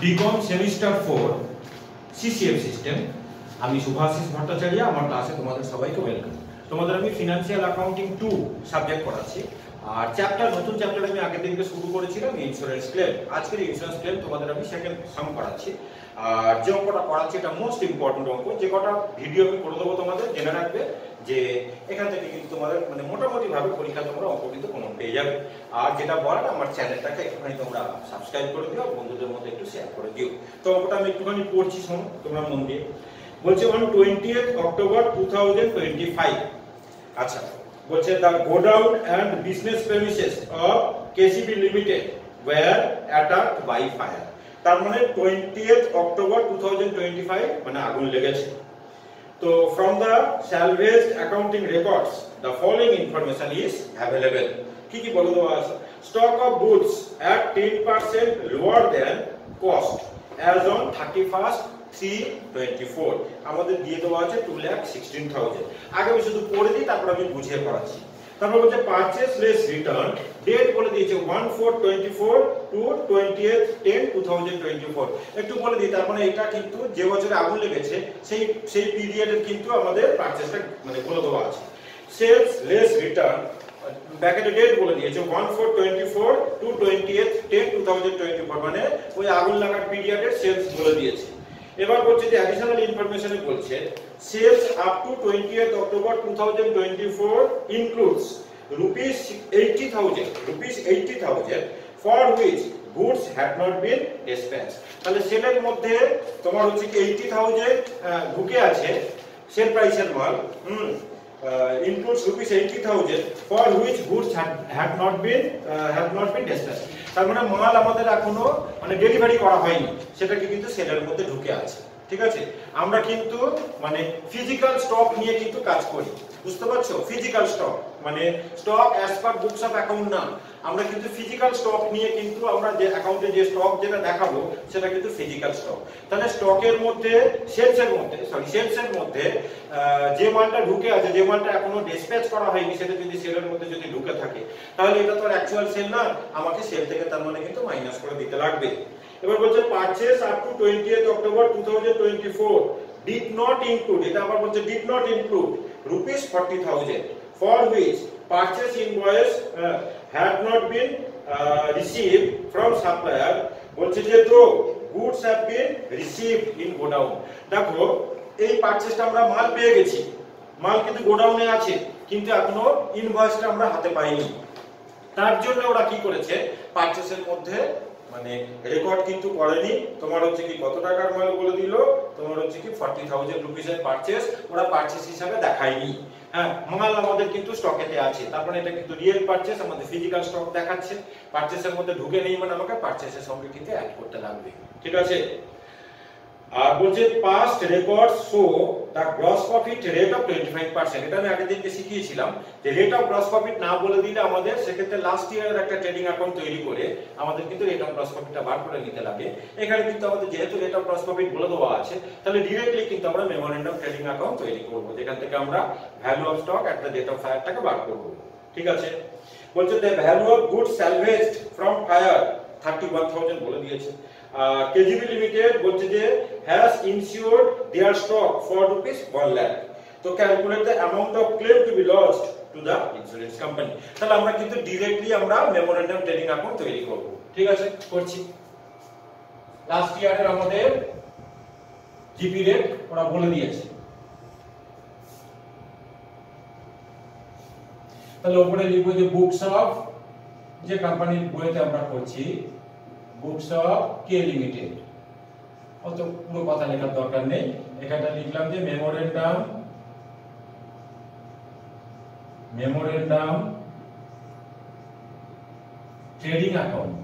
BCom semester 4 CCF system. আমি শুভাশিস ভট্টাচার্য, আমার ক্লাসে তোমাদের সবাইকে ওয়েলকাম। তোমাদের আমি ফিনান্সিয়াল অ্যাকাউন্টিং 2 সাবজেক্ট পড়াচ্ছি। আর নতুন চ্যাপ্টার আমি আগের দিনকে শুরু করেছিলাম ইন্স্যুরেন্স ক্লেম। আজকের ইন্স্যুরেন্স ক্লেম তোমাদের আমি সেকেন্ড সাম করাচ্ছি। আর যে অঙ্কটা করাচ্ছি এটা মোস্ট ইম্পর্টেন্ট অঙ্ক, যে কটা ভিডিও আমি করে দেবো তোমাদের জেনে রাখবে যে এখান থেকে কিন্তু তোমাদের মানে মোটামুটি ভাবে পরীক্ষা তোমরা অঙ্ক কিন্তু কমন পেয়ে যাবে। আর যেটা বলার, আমার চ্যানেলটাকে একটুখানি তোমরা সাবস্ক্রাইব করে দিও, বন্ধুদের মধ্যে একটু শেয়ার করে দিও। তো অঙ্কটা আমি একটুখানি পড়ছি, শোনো তোমরা মন দিয়ে। বলছে অন 20th October 2025, আচ্ছা বলছে the godown and business premises of KCB limited were attacked by fire. তার মানে 20th October 2025 মানে আগুন লেগেছে। তো from the salvaged accounting records the following information is available. কি কি বলে দেওয়া আছে? Stock of goods at 10% lower than cost as on 31st 3/24 আমাদের দিয়ে দেওয়া আছে 2,16,000। আগে আমি শুধু পড়ে দিই, তারপর আমি বুঝিয়ে পড়াচ্ছি। তারপর বলছে পারচেজ লেস রিটার্ন, ডেট বলে দিয়েছে 1/4/24 টু 20th-10/2024। একটু বলে দিই, তার মানে এটা কিন্তু যে বছরে আগুন লেগেছে সেই পিরিয়ডের কিন্তু আমাদের পারচেজটা মানে বলে দেওয়া আছে। সেলস লেস রিটার্ন, ব্র্যাকেটে ডেট বলে দিয়েছে 1/4/24 টু 20th-10/2024, মানে ওই আগুন লাগার পিরিয়ডের সেলস বলে দিয়েছে। এবার বলছে যে অ্যাডিশনাল ইনফরমেশনে বলছে sales up to 20th October 2024 includes ₹80,000 for which goods had not been dispatched. তাহলে সেলের মধ্যে তোমার হচ্ছে কি 80,000 ঢুকে আছে সেল প্রাইসের মাল, includes ₹80,000 for which goods had not been dispatched। তার মানে মাল আমাদের এখনো মানে ডেলিভারি করা হয়নি, সেটাকে কিন্তু সেলের মধ্যে ঢুকে আছে। ঠিক আছে, আমরা কিন্তু মানে ফিজিক্যাল স্টক নিয়ে কিন্তু কাজ করি, বুঝতে পারছো? ফিজিক্যাল স্টক মানে stock as per books of account না, আমরা কিন্তু ফিজিক্যাল স্টক নিয়ে কিন্তু আমরা যে অ্যাকাউন্টে যে স্টক যেটা দেখাবো সেটা কিন্তু ফিজিক্যাল স্টক। তাহলে স্টকের মধ্যে সেলসের মধ্যে যে মালটা ঢুকে আছে, যে মালটা এখনো ডিসপ্যাচ করা হয়নি, সেটা যদি সেলের মধ্যে যদি ঢুকে থাকে তাহলে এটা তো অ্যাকচুয়াল সেল না, আমাকে সেল থেকে তার মানে কিন্তু মাইনাস করে দিতে লাগবে। এবার বলছে purchase up to 20th October 2024 did not include, এটা আবার বলছে did not include ₹40,000 for which purchase invoice had not been received from supplier। বলছে যে তো goods have been received in godown। দেখো এই পারচেজটা আমরা মাল পেয়ে গেছি, মাল কিন্তু গোডাউনে আছে, কিন্তু এখনো ইনভয়েসটা আমরা হাতে পাইনি। তার জন্য ওরা কি করেছে, পারচেজের মধ্যে মানে রেকর্ড কিন্তু করেনি। তোমার হচ্ছে কি কত টাকার মাল বলে দিল, তোমার হচ্ছে কি ₹40,000 এর পারচেজ, ওরা পারচেজ হিসাবে দেখায়নি। হ্যাঁ, মাল আমাদের কিন্তু স্টকেতে আছে, তারপরে এটা কিন্তু রিয়েল পারচেজ, আমাদের ফিজিক্যাল স্টক দেখাচ্ছে। পারচেজের মধ্যে ঢুকে নেই মানে আমাকে পারচেজের সঙ্গে কিন্তু অ্যাড করতে লাগবে। ঠিক আছে, আর বলছে past records show the gross profit rate of 25%। এটা আমি আগের দিনকে শিখিয়েছিলাম যে রেট অফ গ্রস প্রফিট না বলে দিলে আমাদের সেক্ষেত্রে লাস্ট ইয়ারের একটা ট্রেডিং অ্যাকাউন্ট তৈরি করে আমাদের কিন্তু রেট অফ গ্রস প্রফিটটা বার করে নিতে লাগে। এখানে কিন্তু আমাদের যেহেতু রেট অফ গ্রস প্রফিট বলে দেওয়া আছে, তাহলে ডিরেক্টলি কিন্তু আমরা মেমোরেন্ডাম ট্রেডিং অ্যাকাউন্ট তৈরি করব, যেখান থেকে আমরা value of stock at the date of ফায়ারটাকে বার করব। ঠিক আছে, বলছে the value of goods salvaged from fire 31,000 বলে দিয়েছে। কেজিবি লিমিটেড বলছে যে has insured their stock for ₹1 lakh। তো calculate the amount of claim to be lost to the insurance company. তাহলে আমরা কিন্তু ডিরেক্টলি আমরা মেমোরেন্ডাম ট্রেডিং অ্যাকাউন্ট তৈরি করব। ঠিক আছে, করছি। লাস্ট ইয়ারের আমাদের জিপি রেট ওরা বলে দিয়েছে। তাহলে উপরে লিখব যে বুকস অফ, যে কোম্পানির বইতে আমরা করছি বুকস অফ কে লিমিটেড, অত পুরো কথা লেখার দরকার নেই। এখানে লিখলাম যে memorandum trading account,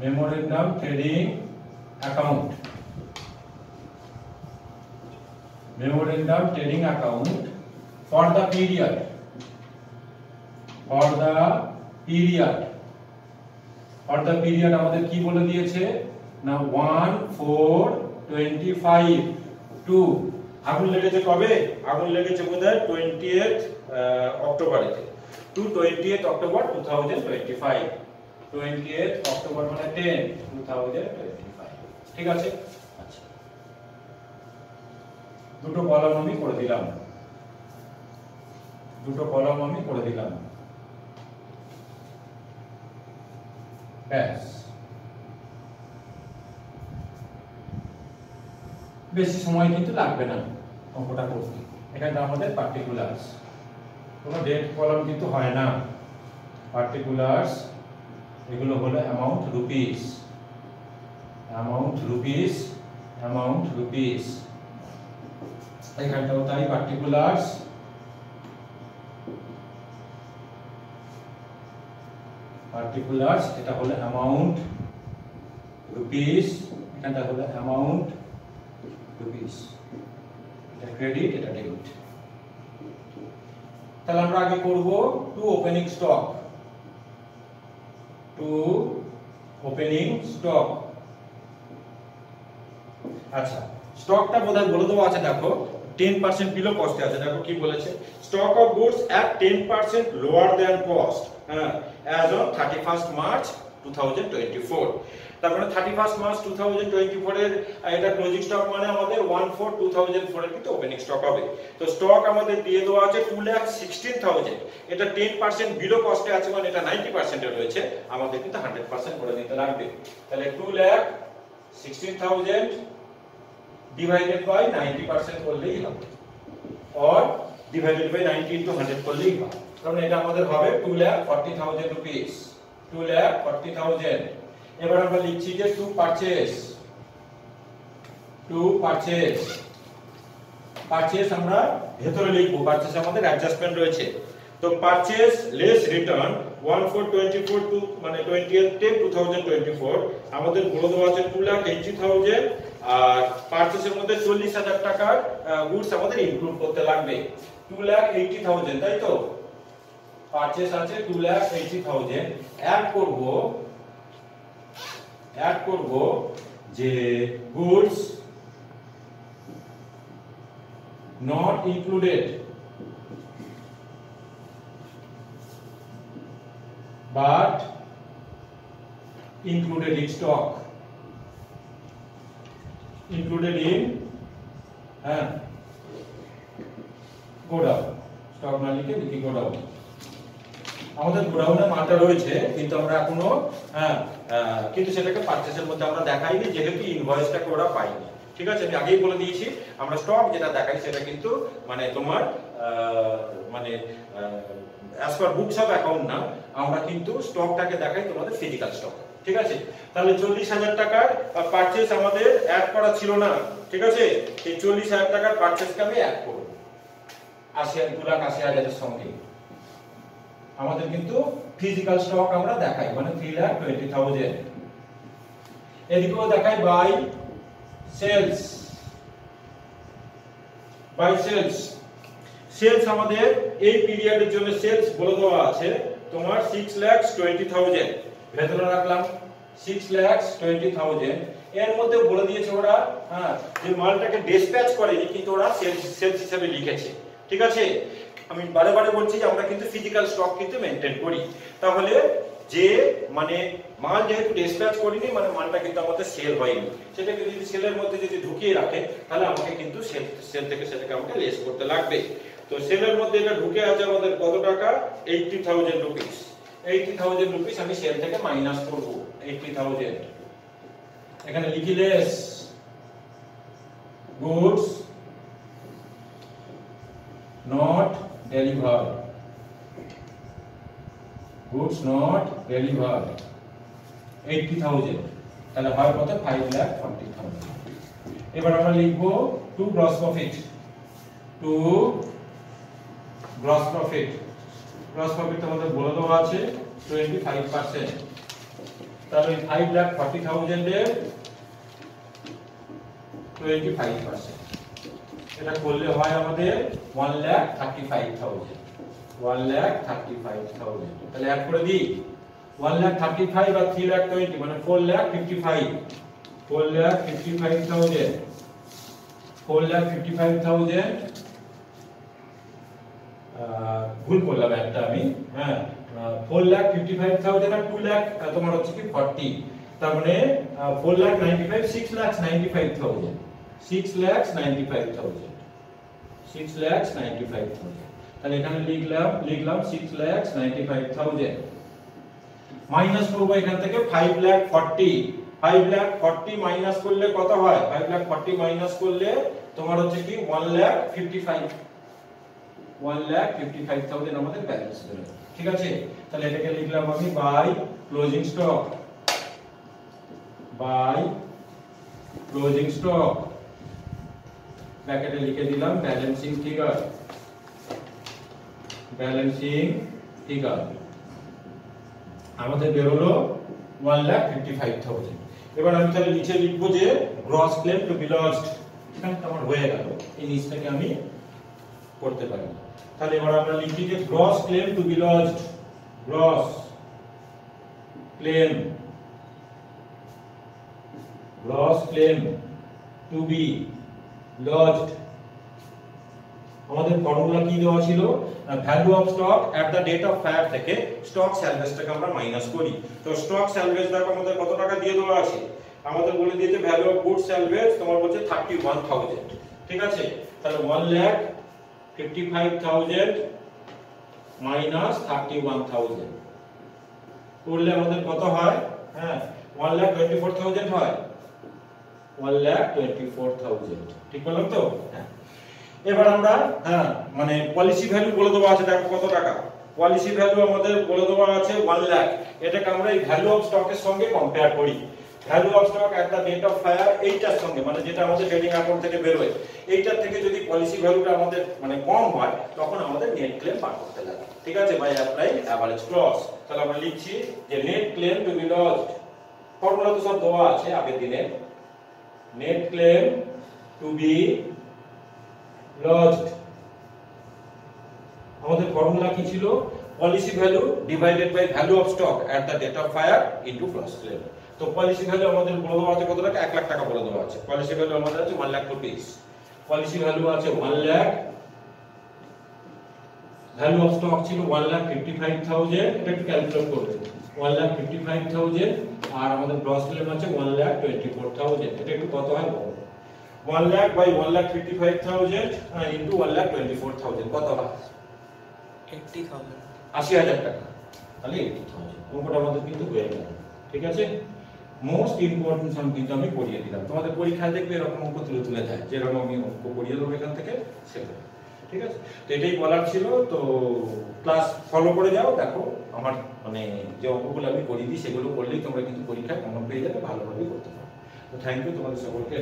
memorandum trading account, memorandum trading account for the period আমাদের কি বলে দিয়েছে না 1/4/25 টু আগুন লেগেছে কবে, আগুন লেগেছে বোধহয় 20th অক্টোবরে, টু 20th October 2025। 28 অক্টোবর মানে 10 2025, ঠিক আছে। আচ্ছা, দুটো কলাম আমি করে দিলাম, ব্যাস। বেশি সময় কিন্তু লাগবে না অঙ্কটা করতে। এখানে আমাদের পার্টিকুলার্স, কোনো ডেট কলাম কিন্তু হয় না। পার্টিকুলার্স এগুলো হলো অ্যামাউন্ট রুপিস, এখানটাও তাই পার্টিকুলার্স, এটা হলো অ্যামাউন্ট রুপিস, এখানটা হলো অ্যামাউন্ট রুপিস, এটা ক্রেডিট, এটা ডেবিট। তাহলে আমরা আগে করব টু ওপেনিং স্টক, আচ্ছা স্টকটা বোধহয় বলে দেওয়া আছে, দেখো 10% বিলো কস্টে আছে। দেখো কি বলেছে, stock of goods at 10% lower than cost as on 31st March 2024। তারপরে 31st মার্চ 2024 এর এটা ক্লোজিং স্টক মানে আমাদের 1/4/2004 এর কিন্তু ওপেনিং স্টক হবে। তো স্টক আমাদের দিয়ে দেওয়া আছে 2,16,000, এটা 10% বিলো কস্টে আছে মানে এটা 90% এ রয়েছে, আমাদের কিন্তু 100% করে নিতে লাগবে। তাহলে 2,16,000 divided by 90% করলেই হবে, or divided by 90 into 100 করলেই হবে। কারণ এটা আমাদের হবে 2,40,000 রুপিস, 2,40,000। এবার আমরা লিখছি যে টু পারচেজ আমরা ভেতরে লিখবো, পারচেজ আমাদের অ্যাডজাস্টমেন্ট রয়েছে। তো পারচেজ লেস রিটার্ন 1/4/24 টু মানে 20th 2024 আমাদের বলে দেওয়া আছে 2,80,000, আর পারচেজের মধ্যে 40,000 টাকার গুডস আমাদের ইনক্লুড করতে লাগবে। 2,80,000 তাই তো, পারচেজ আছে 2,80,000, অ্যাড করব যে goods not included but included in stock, included in godown, stock না লিখে লিখি গোডাউন। আমাদের গোডাউনে মালটা রয়েছে কিন্তু আমরা এখনো কিন্তু সেটাকে পারচেজের মধ্যে আমরা দেখাইনি, যেহেতু ইনভয়েসটাকে ওরা পাইনি। ঠিক আছে, আমি আগেই বলে দিয়েছি আমরা স্টক যেটা দেখাই সেটা কিন্তু মানে তোমার মানে as per books of account না, আমরা কিন্তু স্টকটাকে দেখাই তোমাদের ফিজিক্যাল স্টক। ঠিক আছে, তাহলে 40,000 টাকার পারচেজ আমাদের অ্যাড করা ছিল না। ঠিক আছে, এই 40,000 টাকার পারচেজকে আমি অ্যাড করব 2,80,000 এর সঙ্গে। আমাদের কিন্তু ফিজিক্যাল স্টক আমরা দেখাই মানে 3,20,000। এদিকেও দেখাই বাই সেলস, সেলস আমাদের এই পিরিয়ডের জন্য সেলস বলে দেওয়া আছে তোমার 6,20,000, ভেতরে রাখলাম 6,20,000। এর মধ্যে বলে দিয়েছে ওরা যে মালটাকে ডিসপ্যাচ করেনি কিন্তু ওরা সেলস হিসেবে লিখেছে। ঠিক আছে, আমি বারে বারে বলছি যে আমরা কিন্তু ফিজিক্যাল স্টক কিন্তু মেইনটেইন করি। তাহলে যে মানে মাল যেহেতু ডিসপ্যাচ করিনি মানে মালটা কিন্তু আমাদের সেল হয়নি, সেটাকে যদি সেলের মধ্যে যদি ঢুকিয়ে রাখে তাহলে আমাকে কিন্তু সেল থেকে সেটাকে আমাকে লেস করতে লাগবে। তো সেলের মধ্যে এটা ঢুকে আছে আমাদের কত টাকা, 80,000 রুপিস। 80,000 রুপিস আমি সেল থেকে মাইনাস করব 80,000। এখানে লিখি less goods not delivered, goods not delivered 80,000, তাহলে হয় কত 5,40,000। এবার আমরা লিখব to gross profit, gross profit আমাদের বলে দেওয়া আছে 25%। তাহলে 5,40,000 এর 25%, এটা করলে হয় আমাদের 1,35,000, 1,35,000। তাহলে অ্যাড করে দিই 1,35,000 আর 3,20,000 মানে 4,55,000, 4,55,000, 4,55,000 ভুল করলাম একটা আমি, হ্যাঁ 4,55,000 আর 2 লাখ তোমার হচ্ছে কি 40, তার মানে 4,95,000 6,95,000 6,95,000 6,95,000, তাহলে এখানে লিখলাম 6,95,000 মাইনাস করব এখান থেকে 5,40,000 মাইনাস করলে কত হয়? 5,40,000 মাইনাস করলে তোমার হচ্ছে কি 1,55,000 আমাদের ব্যালেন্স বেরোবে। ঠিক আছে, তাহলে এটাকে লিখলাম আমি বাই ক্লোজিং স্টক, ব্র্যাকেটে লিখে দিলাম ব্যালেন্সিং ফিগার আমাদের বের হলো 1,55,000। এবার আমি তাহলে নিচে লিখবো যে gross claim to be lost, এখানে তো আমার হয়ে গেল, এই নিচটাকে আমি করতে পারি। তাহলে এবার আমরা লিখি যে gross claim to be lost, gross claim to be lost, আমাদের ফর্মুলা কি দেওয়া ছিল? Value of stock at the date of fire থেকে স্টক স্যালভেজটাকে আমরা মাইনাস করি। তো স্টক স্যালভেজ দেখো আমাদের কত টাকা দিয়ে দেওয়া আছে, আমাদের বলে দিয়েছে ভ্যালু অফ গুড স্যালভেজ তোমার বলছে 31,000। ঠিক আছে, তাহলে 1,55,000 মাইনাস 31,000 করলে আমাদের কত হয়? হ্যাঁ 1,24,000 হয়, 1,24,000। ঠিক বললাম তো? হ্যাঁ, এবার আমরা হ্যাঁ মানে পলিসি ভ্যালু বলে দেওয়া আছে, দেখো কত টাকা পলিসি ভ্যালু আমাদের বলে দেওয়া আছে 1 লাখ। এটাকে আমরা এই ভ্যালু অফ স্টকের সঙ্গে কম্পেয়ার করি। Value of stock at the date of fire এইটার সঙ্গে, মানে যেটা আমাদের ট্রেডিং অ্যাকাউন্ট থেকে বের হয়, এইটার থেকে যদি পলিসি ভ্যালুটা আমাদের মানে কম হয় তখন আমাদের নেট ক্লেম বার করতে লাগে। ঠিক আছে, বাই অ্যাপ্লাই এভারেজ ক্লজ। তাহলে আমরা লিখছি যে net claim to be lost, formula তো সব দেওয়া আছে আগের দিনে, net claim to be lost আমাদের ফর্মুলা কি ছিল? Policy value divided by value of stock at the date of fire into gross claim. তো পলিসি ভ্যালু আমাদের বলে দেওয়া আছে কত টাকা? 1 লাখ টাকা বলে দেওয়া আছে। পলিসি ভ্যালু আমাদের আছে 1 লাখ রুপিস, পলিসি ভ্যালু আছে 1 লাখ, ভ্যালু অফ স্টক ছিল 1,55,000, এটা একটু ক্যালকুলেট করবে 1,55,000, আর আমাদের গ্রস ক্লেম আছে 1,24,000। এটা একটু কত হয়? 1 লাখ বাই 1,55,000 ইনটু 1,24,000 কত হয়? 80,000 টাকা। তাহলে 80,000 অঙ্কটা আমাদের কিন্তু হয়ে গেল। ঠিক আছে, মোস্ট ইম্পর্টেন্ট সাম কিন্তু আমি করিয়ে দিলাম। তোমাদের পরীক্ষায় দেখবে এরকম অঙ্ক তুলে দেয়, যেরকম আমি অঙ্ক করিয়ে দেবো এখান থেকে সেটা। ঠিক আছে, তো এটাই বলার ছিল। তো ক্লাস ফলো করে যাও, দেখো আমার মানে যে অঙ্কগুলো আমি করিয়ে দিই সেগুলো করলেই তোমরা কিন্তু পরীক্ষায় কমন পেয়ে যাবে, ভালোভাবেই করতে পারো। তো থ্যাংক ইউ তোমাদের সকলকে।